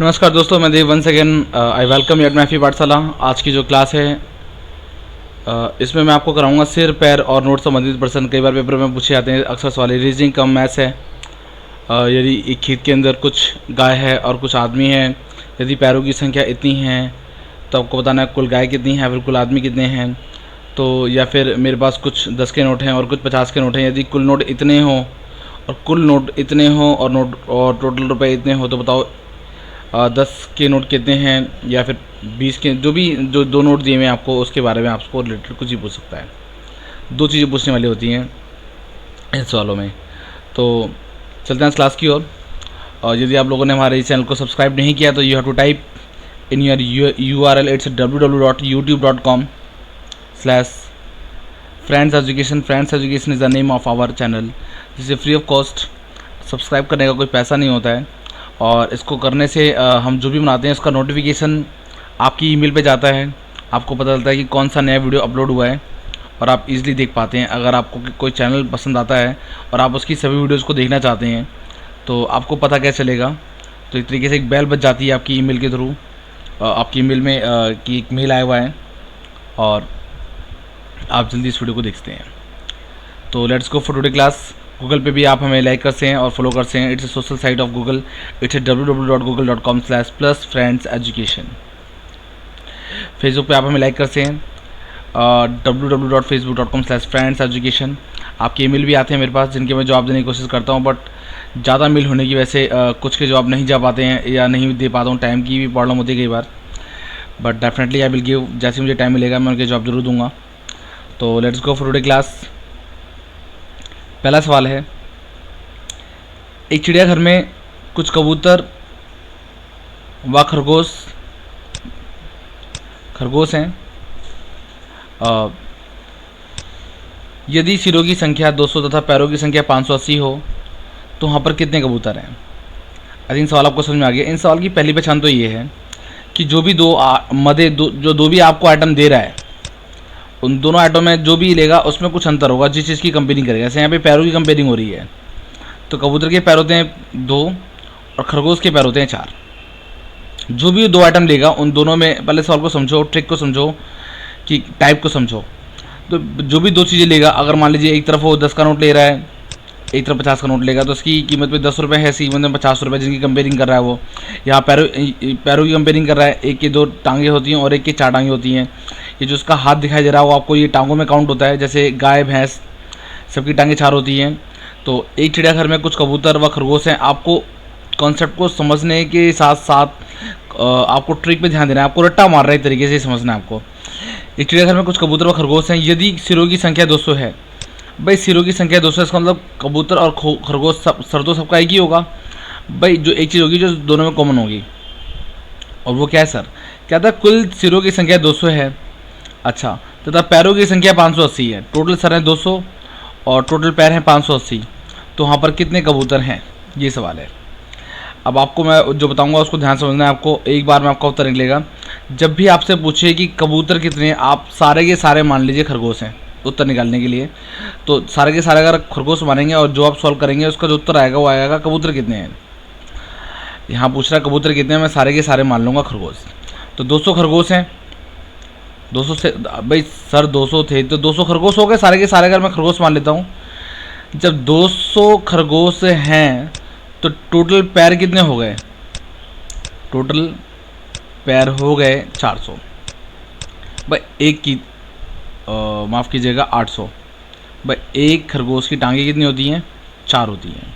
नमस्कार दोस्तों, मैं Dev once again I welcome you at मैफी पाठशाला। आज की जो क्लास है इसमें मैं आपको कराऊंगा सिर पैर और नोट संबंधित प्रश्न। कई बार पेपर में पूछे जाते हैं, अक्सर सवाल रीजनिंग कम मैथ्स है। यदि एक खेत के अंदर कुछ गाय है और कुछ आदमी है, यदि पैरों की संख्या इतनी है तो आपको बताना है कुल गाय कितनी है, फिर कुल आदमी कितने हैं। तो या फिर मेरे पास कुछ 10 के नोट हैं और कुछ 50 के नोट हैं, यदि कुल नोट इतने हों और कुल नोट इतने हों और टोटल रुपए इतने हो, तो बताओ 10 के नोट कितने हैं, या फिर 20 के, जो दो नोट दिए हुए हैं आपको उसके बारे में आपको रिलेटेड कुछ ही पूछ सकता है। दो चीज़ें पूछने वाली होती हैं इन सवालों में। तो चलते हैं क्लास की ओर। और यदि आप लोगों ने हमारे इस चैनल को सब्सक्राइब नहीं किया तो you have to type in your URL, it's www.youtube.com/Friends Education। Friends Education is the name of our channel. जिसे फ्री ऑफ कॉस्ट सब्सक्राइब करने का कोई पैसा नहीं होता है, और इसको करने से हम जो भी बनाते हैं उसका नोटिफिकेशन आपकी ईमेल पे जाता है। आपको पता चलता है कि कौन सा नया वीडियो अपलोड हुआ है और आप इजीली देख पाते हैं। अगर आपको कोई चैनल पसंद आता है और आप उसकी सभी वीडियोस को देखना चाहते हैं तो आपको पता क्या चलेगा, तो इस तरीके से एक बेल बज जाती है आपकी ईमेल के थ्रू। आपकी ईमेल में कि एक मेल आया हुआ है और आप जल्दी इस वीडियो को देखते हैं। तो let's go for today class. Google पे भी आप हमें लाइक करते हैं और फॉलो करते हैं। It's a social site of Google. It's www.google.com/+friendseducation। Facebook पे आप हमें लाइक करते हैं www.facebook.com/friendseducation। आपके ईमेल भी आते हैं मेरे पास जिनके मैं जवाब देने की कोशिश करता हूँ, बट ज़्यादा मेल होने की वजह से कुछ के जवाब नहीं जा पाते हैं या नहीं दे पाता हूँ। टाइम की भी प्रॉब्लम होती है कई बार, but definitely I will give. जैसे मुझे टाइम मिलेगा मैं उनके जवाब जरूर दूंगा। तो let's go for today class. पहला सवाल है, एक चिड़ियाघर में कुछ कबूतर व खरगोश हैं। यदि सिरों की संख्या 200 तथा पैरों की संख्या 580 हो तो वहाँ पर कितने कबूतर हैं? आई थिंक सवाल आपको समझ में आ गया। इन सवाल की पहली पहचान तो ये है कि जो भी जो भी आपको आइटम दे रहा है, उन दोनों आइटम में जो भी लेगा उसमें कुछ अंतर होगा जिस चीज़ की कंपेयरिंग करेगा। जैसे यहाँ पे पैरों की कंपेयरिंग हो रही है, तो कबूतर के पैर होते हैं 2 और खरगोश के पैर होते हैं 4। जो भी दो आइटम लेगा उन दोनों में, पहले सवाल को समझो, ट्रिक को समझो, कि टाइप को समझो। तो जो भी दो चीज़ें लेगा, अगर मान लीजिए एक तरफ वो 10 का नोट ले रहा है, एक तरफ 50 का नोट लेगा, तो उसकी कीमत पे 10 रुपये है, इसकी कीमत में 50 रुपये, जिनकी कंपेयरिंग कर रहा है वो। यहाँ पैरों की कंपेयरिंग कर रहा है। एक की 2 टांगें होती हैं और एक की 4 टांगें होती हैं। ये जो उसका हाथ दिखाई दे रहा है वो आपको ये टांगों में काउंट होता है। जैसे गाय भैंस सबकी टांगें 4 होती हैं। तो एक चिड़ियाघर में कुछ कबूतर व खरगोश हैं। आपको कॉन्सेप्ट को समझने के साथ साथ आपको ट्रिक पे ध्यान देना है। आपको रट्टा मार रहा है एक तरीके से समझना है आपको। एक चिड़ियाघर में कुछ कबूतर व खरगोश हैं। यदि सिरों की संख्या 200 है, भाई सिरों की संख्या 200, इसका मतलब कबूतर और खरगोश सर तो सबका एक ही होगा। भाई जो एक चीज़ होगी जो दोनों में कॉमन होगी, और वो क्या है सर? क्या था? कुल सिरों की संख्या 200 है, अच्छा, तथा पैरों की संख्या 580 है। टोटल सर है 200 और टोटल पैर हैं 580, तो वहाँ पर कितने कबूतर हैं? ये सवाल है। अब आपको मैं जो बताऊंगा उसको ध्यान समझना है। आपको एक बार में आपका उत्तर निकलेगा। जब भी आपसे पूछे कि कबूतर कितने हैं, आप सारे के सारे मान लीजिए खरगोश हैं उत्तर निकालने के लिए। तो सारे के सारे अगर खरगोश मानेंगे और जो आप सॉल्व करेंगे उसका जो उत्तर आएगा वो आएगा कबूतर कितने हैं। यहाँ पूछ रहा है कबूतर कितने हैं, मैं सारे के सारे मान लूँगा खरगोश। तो 200 खरगोश हैं। 200 से भाई सर 200 थे तो 200 खरगोश हो गए सारे के सारे, अगर मैं खरगोश मान लेता हूँ। जब 200 खरगोश हैं तो टोटल पैर कितने हो गए? टोटल पैर हो गए 400। भाई एक की माफ़ कीजिएगा 800। भाई एक खरगोश की टांगें कितनी होती हैं? 4 होती हैं,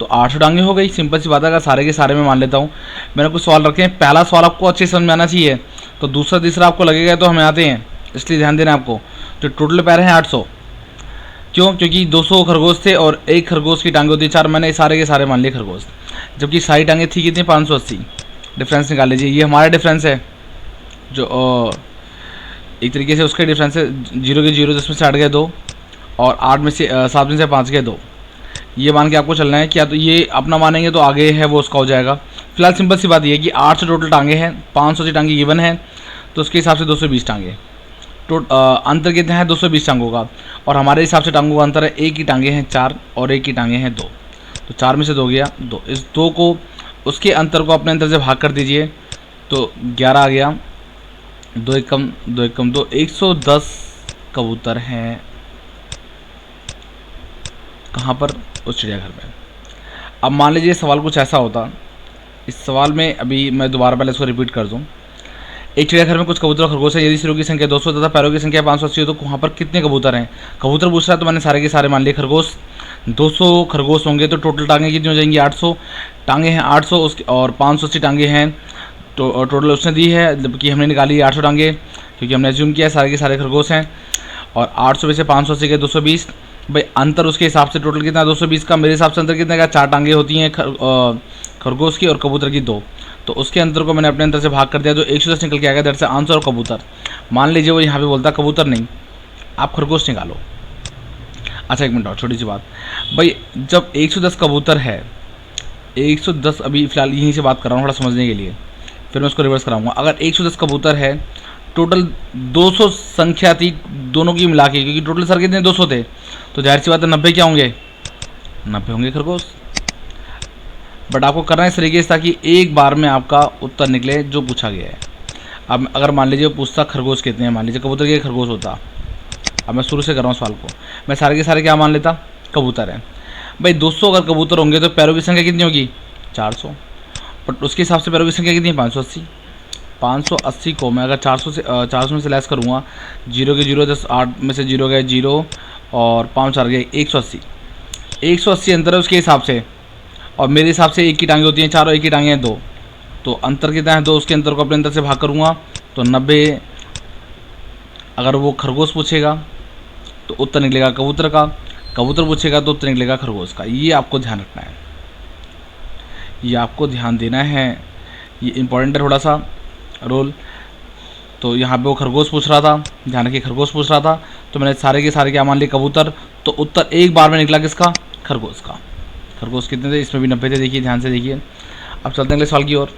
तो 800 टांगें हो गई। सिंपल सी बात है। अगर सारे के सारे में मान लेता हूँ। मैंने कुछ सवाल रखे हैं, पहला सवाल आपको अच्छे समझ में आना चाहिए, तो दूसरा तीसरा आपको लगेगा तो हमें आते हैं, इसलिए ध्यान देना आपको। तो टोटल पैर हैं 800। क्यों? क्योंकि 200 खरगोश थे और एक खरगोश की टांगें होती है 4। मैंने सारे के सारे मान लिए खरगोश, जबकि सारी टांगें थी कितनी? 580। डिफरेंस निकाल लीजिए। ये हमारा डिफरेंस है, जो एक तरीके से उसका डिफरेंस है। 0 के 0, 10 में से 8 गए 2, और 8 में से 7 में से 5 गए 2। ये मान के आपको चलना है। क्या तो ये अपना मानेंगे तो आगे है वो उसका हो जाएगा। फिलहाल सिंपल सी बात ये है कि 800 टोटल टांगे हैं, 500 टांगे गिवन है, तो उसके हिसाब से 220 टांगे। अंतर कितना है? 220 टांगों का। और हमारे हिसाब से टांगों का अंतर है, एक की टांगे हैं 4 और एक की टांगे हैं 2, तो 4 में से 2 गया 2। इस 2 को उसके अंतर को अपने अंतर से भाग कर दीजिए तो 11 आ गया, 2 एकम 2 एकम 2, 110 कबूतर हैं कहाँ पर, उस चिड़ियाघर में। अब मान लीजिए सवाल कुछ ऐसा होता, इस सवाल में अभी मैं दोबारा पहले इसको रिपीट कर दूं। एक चिड़ियाघर में कुछ कबूतर और खरगोश है, यदि सिरों की संख्या 200 तथा पैरों की संख्या 580 हो तो वहाँ पर कितने कबूतर हैं। कबूतर पूछ रहा है तो मैंने सारे के सारे मान लिए। खरगोश 200 खरगोश होंगे तो टोटल टांगे कितनी हो जाएंगी, 800 टांगे हैं 800 उसके, और 580 टांगे हैं तो टोटल उसने दी है, जबकि हमने निकाली 800 टांगे क्योंकि हमने एज्यूम किया सारे के सारे खरगोश हैं। और 800 में से 580 के 220, भाई अंतर उसके हिसाब से टोटल कितना 220 का, मेरे हिसाब से अंतर कितने का, 4 टांगे होती हैं खरगोश की और कबूतर की 2, तो उसके अंतर को मैंने अपने अंतर से भाग कर दिया, जो 110 निकल के आएगा। दैट से आंसर और कबूतर। मान लीजिए वो यहाँ पे बोलता कबूतर नहीं, आप खरगोश निकालो। अच्छा एक मिनट और, छोटी सी बात भाई, जब 110 कबूतर है, 110 अभी फिलहाल यहीं से बात कर रहा हूँ थोड़ा समझने के लिए, फिर मैं उसको रिवर्स कराऊंगा। अगर 110 कबूतर है, टोटल 200 संख्या थी दोनों की मिला के, क्योंकि टोटल सर कितने 200 थे, तो जाहिर सी बात है 90 क्या होंगे, 90 होंगे खरगोश। बट आपको करना इस तरीके से ताकि एक बार में आपका उत्तर निकले जो पूछा गया है। अब अगर मान लीजिए पूछता खरगोश कितने हैं, मान लीजिए कबूतर के खरगोश होता, अब मैं शुरू से कर रहा हूँ सवाल को, मैं सारे के सारे क्या मान लेता, कबूतर है। भाई 200 अगर कबूतर होंगे तो पैरों की संख्या कितनी होगी, 400, बट उसके हिसाब से पैरों की संख्या कितनी है, 580। 580 को मैं अगर 400 में से लेस करूँगा, 0 के 0 10, 8 में से 0 गए 0 और 5 4 गए 180, 180 अंतर है उसके हिसाब से, और मेरे हिसाब से एक की टांगे होती हैं 4 और एक की टांगे हैं 2, तो अंतर कितना है 2, उसके अंतर को अपने अंतर से भाग करूँगा तो 90। अगर वो खरगोश पूछेगा तो उत्तर निकलेगा कबूतर का, कबूतर पूछेगा तो उत्तर निकलेगा खरगोश का। ये आपको ध्यान रखना है, ये आपको ध्यान देना है, ये इंपॉर्टेंट है थोड़ा सा रोल। तो यहाँ पे वो खरगोश पूछ रहा था, ध्यान रखिए खरगोश पूछ रहा था, तो मैंने सारे के सारे क्या मान लिए, कबूतर, तो उत्तर एक बार में निकला किसका, खरगोश का। खरगोश कितने थे, इसमें भी 90 थे, देखिए ध्यान से देखिए। अब चलते हैं अगले सवाल की ओर।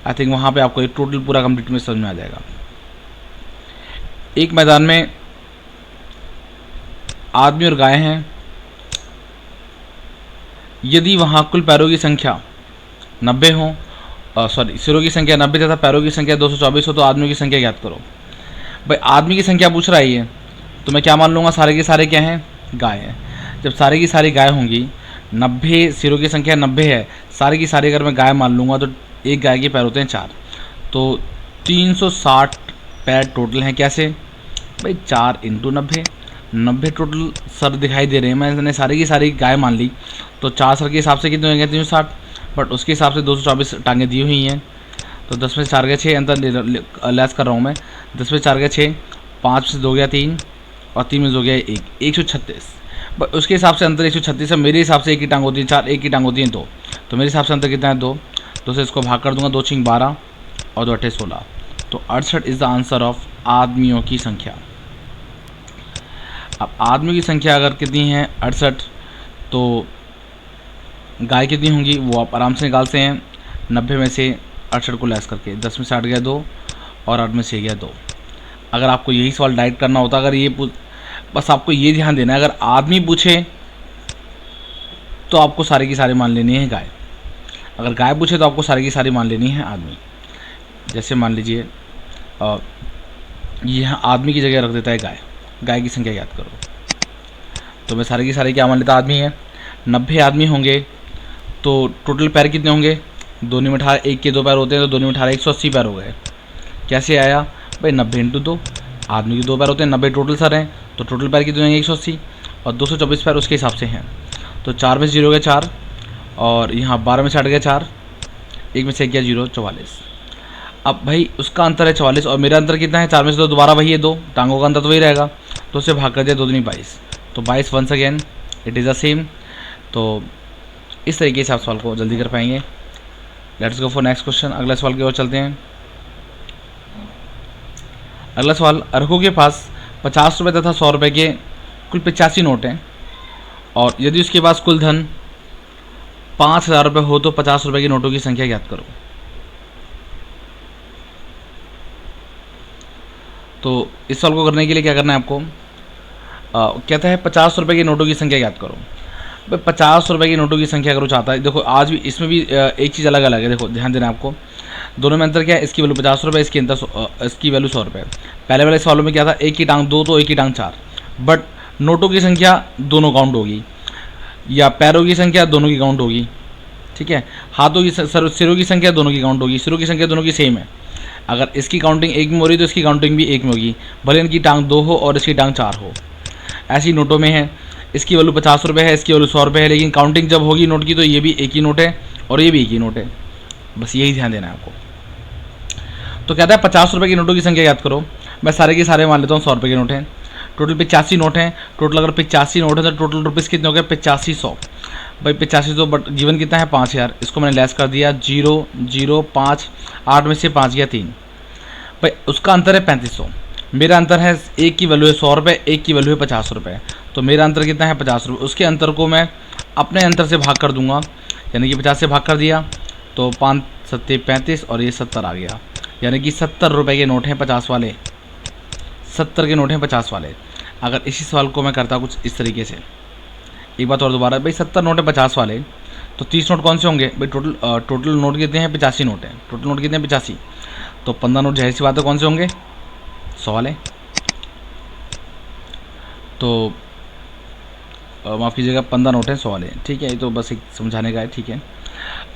आई थिंक वहाँ पे आपको एक टोटल पूरा कंप्लीट में समझ में आ जाएगा। एक मैदान में आदमी और गाय हैं, यदि वहाँ कुल पैरों की संख्या 90 हो, सिरों की संख्या 90 तथा पैरों की संख्या 224 हो तो आदमियों की संख्या ज्ञात करो। भाई आदमी की संख्या पूछ रहा है ये, तो मैं क्या मान लूँगा, सारे के सारे क्या हैं, गाय हैं। जब सारे की सारी गाय होंगी, 90 सिरों की संख्या 90 है, सारे की सारी अगर मैं गाय मान लूँगा तो एक गाय के पैर होते हैं 4, तो 360 पैर टोटल हैं। कैसे भाई, 4 × 90, 90 टोटल सर दिखाई दे रहे हैं, मैंने सारी की सारी गाय मान ली, तो 4 सर के हिसाब से कितने होंगे 360, बट उसके हिसाब से 224 टांगें दी हुई हैं, तो 10 में से 4 गया 6, अंतर लेस कर रहा हूँ मैं, 10 में से 4 गया 6, 5 से 2 गया 3 और 3 में से 2 गया 1, 136। बट उसके हिसाब से अंतर 136 है, मेरे हिसाब से एक की टांग होती है 4, एक की टांग होती है 2, तो मेरे हिसाब से अंतर कितना है 2, तो से इसको भाग कर दूंगा, 2 6 12 और 2 8 16, तो 68 इज़ द आंसर ऑफ आदमियों की संख्या। अब आदमियों की संख्या अगर कितनी है 68, तो गाय कितनी होंगी वो आप आराम से निकाल सकते हैं, 90 में से 68 को लेस करके, 10 में से 8 गया 2 और 8 में से गया 2। अगर आपको यही सवाल डायरेक्ट करना होता, अगर ये बस आपको ये ध्यान देना है, अगर आदमी पूछे तो आपको सारी की सारी मान लेनी है गाय, अगर गाय पूछे तो आपको सारी की सारी मान लेनी है आदमी। जैसे मान लीजिए यहाँ आदमी की जगह रख देता है गाय, गाय की संख्या याद करो, तो मैं सारी की सारी क्या मान लेता, आदमी है। 90 आदमी होंगे तो टोटल पैर कितने होंगे, 2 में 18, एक के 2 पैर होते हैं, तो 2 में 18 180 पैर हो गए। कैसे आया भाई, 90 × 2, आदमी के 2 पैर होते हैं, 90 टोटल सर हैं, तो टोटल पैर कितने होंगे 180 और 224 पैर उसके हिसाब से हैं, तो 4 में से 0 गया 4 और यहाँ 12 में से 8 गया 4, 1 में से 1 गया 0, 44। अब भाई उसका अंतर है 44 और मेरा अंतर कितना है, 4 में से 2 दोबारा वही है 2, टांगों का अंतर तो वही रहेगा, तो उससे भाग कर दिया, 2 दूनी 22, तो 22 once again it is the same. तो इस तरीके से आप सवाल को जल्दी कर पाएंगे। Let's go for next question. अगला सवाल की ओर चलते हैं। अगला सवाल, अर्को के पास 50 रुपये तथा 100 रुपये के कुल 85 नोट हैं और यदि उसके पास कुल धन 5000 रुपये हो तो 50 रुपये के नोटों की संख्या ज्ञात करो। तो इस सवाल को करने के लिए क्या करना है आपको, कहता है 50 रुपये के नोटों की संख्या ज्ञात करो। भाई 50 रुपये की नोटों की संख्या अगर वो चाहता है, देखो आज भी इसमें भी एक चीज़ अलग अलग है, देखो ध्यान देना आपको, दोनों में अंतर क्या है, इसकी वैल्यू 50 रुपये, इसकी वैल्यू 100 रुपये। पहले वाले सवालों में क्या था, एक की टांग 2 तो एक की टांग 4, बट नोटों की संख्या दोनों काउंट होगी, या पैरों की संख्या दोनों की काउंट होगी, ठीक है। हाथों की सिरों की संख्या दोनों की काउंट होगी, सिरों की संख्या दोनों की सेम है। अगर इसकी काउंटिंग एक में हो रही तो इसकी काउंटिंग भी एक में होगी, भले इनकी टांग 2 हो और इसकी टांग 4 हो। ऐसी नोटों में है, इसकी वैल्यू 50 रुपये है, इसकी वैल्यू 100 रुपये है, लेकिन काउंटिंग जब होगी नोट की तो ये भी एक ही नोट है और ये भी एक ही नोट है, बस यही ध्यान देना है आपको। तो कहता है 50 रुपये की नोटों की संख्या याद करो। मैं सारे के सारे मान लेता हूँ 100 रुपये के नोट हैं, टोटल 85 नोट हैं। टोटल अगर 85 नोट है तो टोटल रुपीज़ कितने हो गए, 8500। भाई 8500, बट गिवन कितना है 5000, इसको मैंने लेस कर दिया 0 0 5, 8 में से 5 गया 3, भाई उसका अंतर है 3500। मेरा अंतर है, एक की वैल्यू है 100 रुपये, एक की वैल्यू है 50 रुपये, तो मेरा अंतर कितना है 50 रुपये। उसके अंतर को मैं अपने अंतर से भाग कर दूंगा, यानी कि 50 से भाग कर दिया तो 5 7 35 और ये 70 आ गया, यानी कि 70 रुपये के नोट हैं 50 वाले, 70 के नोट हैं 50 वाले। अगर इसी सवाल को मैं करता कुछ इस तरीके से, एक बात और दोबारा, भाई 70 नोट है 50 वाले, तो 30 नोट कौन से होंगे भाई, टोटल नोट कितने हैं 85 नोट हैं, टोटल नोट कितने हैं 85, तो 15 नोट जाहिर सी बात है कौन से होंगे 100 वाले। तो माफ़ कीजिएगा 15 नोट हैं 100 वाले, ठीक है, ये तो बस एक समझाने का है, ठीक है।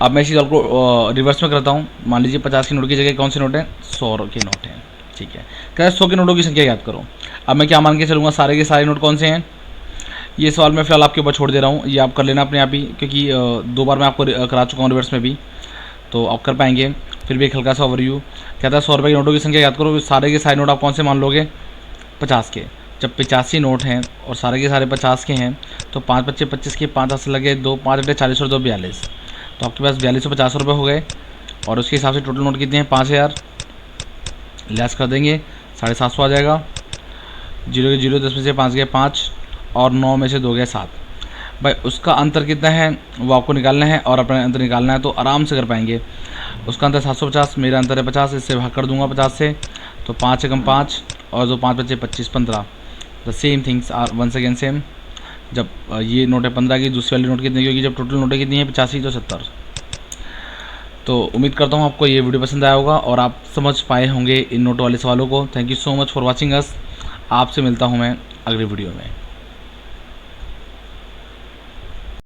अब मैं इसी सवाल को रिवर्स में करता हूँ। मान लीजिए 50 की नोट की जगह कौन से नोट हैं, 100 के नोट हैं, ठीक है। क्या 100 के नोटों की संख्या याद करो। अब मैं क्या मान के चलूँगा, सारे के सारे नोट कौन से हैं, ये सवाल मैं फिलहाल आपके ऊपर छोड़ दे रहा हूँ, ये आप कर लेना अपने आप ही, क्योंकि 2 बार मैं आपको करा चुका हूँ रिवर्स में भी, तो आप कर पाएंगे। फिर भी एक हल्का सा ओवरव्यू, कहता है 100 रुपये के नोटों की संख्या याद करो। सारे के सारे नोट आप कौन से मान लोगे, 50 के। जब 85 नोट हैं और सारे के सारे 50 के हैं, तो 5 बच्चे 25 के, 5 10 लगे, 2 5 अटे 40 और 2 42, तो आपके पास 4250 रुपये हो गए। और उसके हिसाब से टोटल नोट कितने हैं 5000, लेस कर देंगे 750 आ जाएगा। 0 के 0, 10 में से 5 गए 5, और 9 में से 2 गए 7। भाई उसका अंतर कितना है वो आपको निकालना है, और अपना अंतर निकालना है, तो आराम से कर पाएंगे। उसका अंतर 750, मेरा अंतर है 50, इससे भाग कर दूंगा 50 से, तो 5 से कम 5, और जो 5 बच्चे 25 15। The same things are once again same. जब ये नोट है 15 की, दूसरी वाली नोट कितनी की होगी, जब टोटल नोटें कितनी है 85 तो 70। तो उम्मीद करता हूँ आपको ये वीडियो पसंद आया होगा और आप समझ पाए होंगे इन नोट वाले सवालों को। Thank you so much for watching us. आपसे मिलता हूँ मैं अगली वीडियो में।